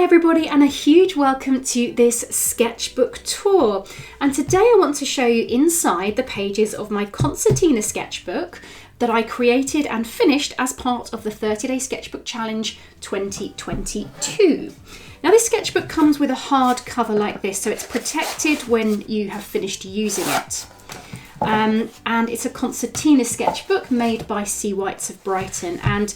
Hi everybody, and a huge welcome to this sketchbook tour. And today I want to show you inside the pages of my concertina sketchbook that I created and finished as part of the 30-day Sketchbook Challenge 2022. Now this sketchbook comes with a hard cover like this, so it's protected when you have finished using it. And it's a concertina sketchbook made by C. Whites of Brighton, and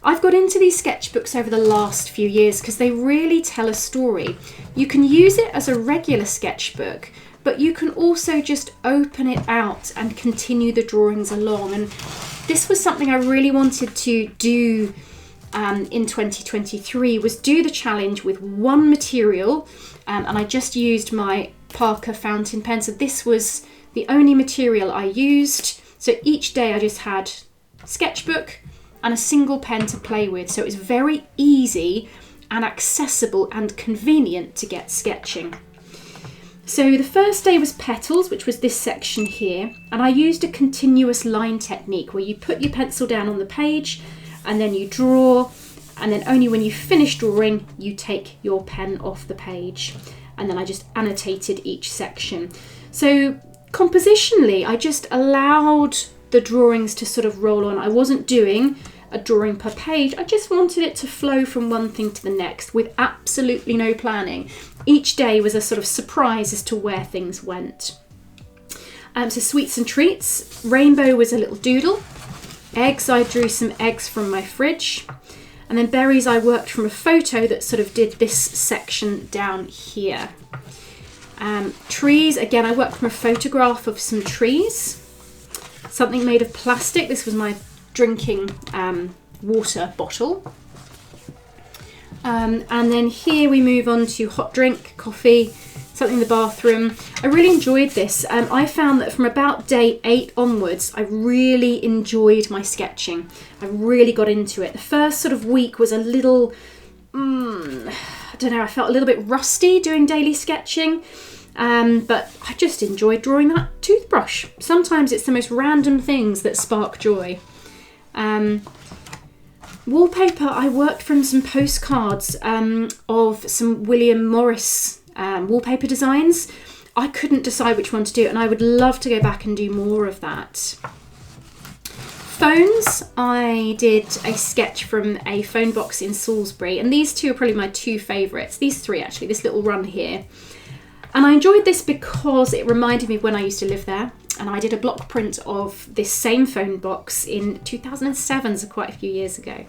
I've got into these sketchbooks over the last few years because they really tell a story. You can use it as a regular sketchbook, but you can also just open it out and continue the drawings along. And this was something I really wanted to do in 2023, was do the challenge with one material, and I just used my Parker fountain pen. So this was the only material I used. So each day I just had sketchbook and a single pen to play with. So it was very easy and accessible and convenient to get sketching. So the first day was petals, which was this section here. And I used a continuous line technique where you put your pencil down on the page and then you draw. And then only when you finish drawing, you take your pen off the page. And then I just annotated each section. So compositionally, I just allowed the drawings to sort of roll on. I wasn't doing a drawing per page. I just wanted it to flow from one thing to the next with absolutely no planning. Each day was a sort of surprise as to where things went. So sweets and treats. Rainbow was a little doodle. Eggs, I drew some eggs from my fridge. And then berries, I worked from a photo that sort of did this section down here. Trees, again, I worked from a photograph of some trees. Something made of plastic. This was my drinking water bottle. And then here we move on to hot drink, coffee, something in the bathroom. I really enjoyed this. I found that from about day 8 onwards, I really enjoyed my sketching. I really got into it. The first sort of week was a little, I don't know, I felt a little bit rusty doing daily sketching. But I just enjoyed drawing that toothbrush. Sometimes it's the most random things that spark joy. Wallpaper, I worked from some postcards of some William Morris wallpaper designs. I couldn't decide which one to do, and I would love to go back and do more of that. Phones, I did a sketch from a phone box in Salisbury, and these two are probably my two favourites. These three actually, this little run here. And I enjoyed this because it reminded me of when I used to live there, and I did a block print of this same phone box in 2007, so quite a few years ago.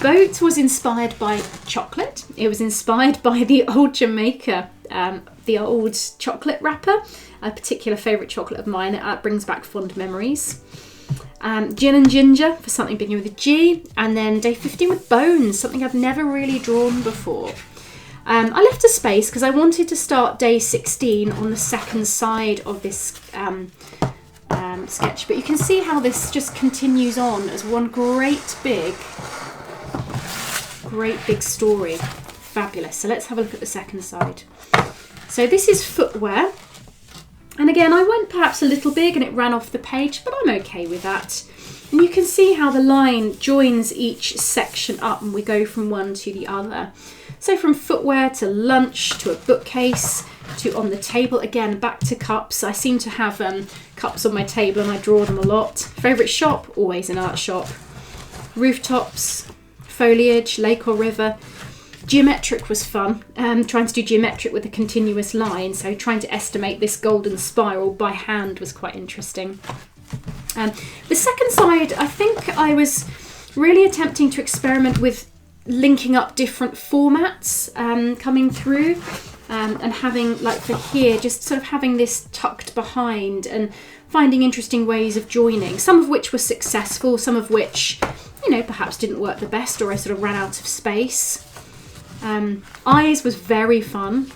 Boat was inspired by chocolate. It was inspired by the old Jamaica, the old chocolate wrapper, a particular favourite chocolate of mine. It brings back fond memories. Gin and ginger for something beginning with a G, and then day 15 with bones, something I've never really drawn before. I left a space because I wanted to start day 16 on the second side of this sketch, but you can see how this just continues on as one great big story. Fabulous. So let's have a look at the second side. So this is footwear, and again I went perhaps a little big and it ran off the page, but I'm okay with that. And you can see how the line joins each section up and we go from one to the other. So from footwear to lunch to a bookcase to on the table, again back to cups. I seem to have cups on my table and I draw them a lot. Favourite shop, always an art shop. Rooftops, foliage, lake or river. Geometric was fun, trying to do geometric with a continuous line, so trying to estimate this golden spiral by hand was quite interesting. The second side, I think I was really attempting to experiment with linking up different formats coming through, and having, like for here, just sort of having this tucked behind and finding interesting ways of joining, some of which were successful, some of which, you know, perhaps didn't work the best, or I sort of ran out of space. Eyes was very fun.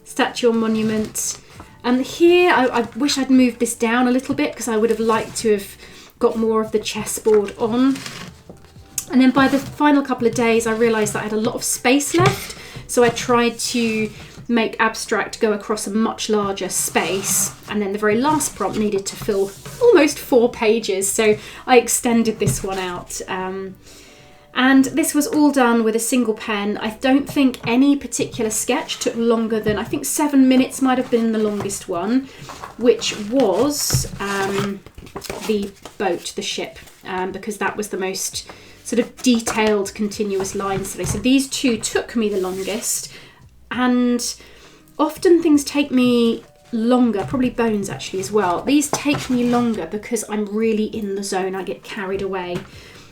Statue or monument. And here, I wish I'd moved this down a little bit because I would have liked to have got more of the chessboard on. And then by the final couple of days, I realised that I had a lot of space left. So I tried to make abstract go across a much larger space. And then the very last prompt needed to fill almost 4 pages. So I extended this one out. And this was all done with a single pen. I don't think any particular sketch took longer than, I think 7 minutes might have been the longest one, which was the boat, the ship, because that was the most sort of detailed continuous lines today. So these two took me the longest, and often things take me longer, probably bones actually as well. These take me longer because I'm really in the zone. I get carried away.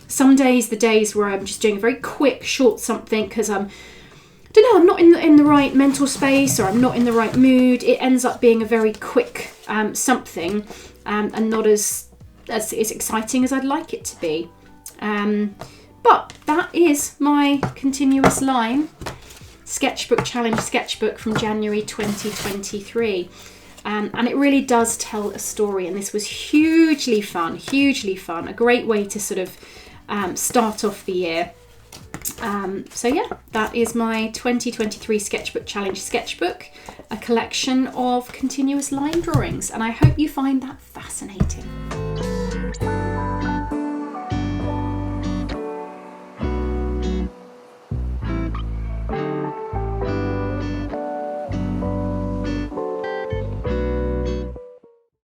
Some days, the days where I'm just doing a very quick, short something because I'm not in the right mental space, or I'm not in the right mood, it ends up being a very quick something, and not as exciting as I'd like it to be. But that is my continuous line Sketchbook Challenge Sketchbook from January 2023. And it really does tell a story, and this was hugely fun, a great way to sort of start off the year. So yeah, that is my 2023 Sketchbook Challenge Sketchbook, a collection of continuous line drawings, and I hope you find that fascinating.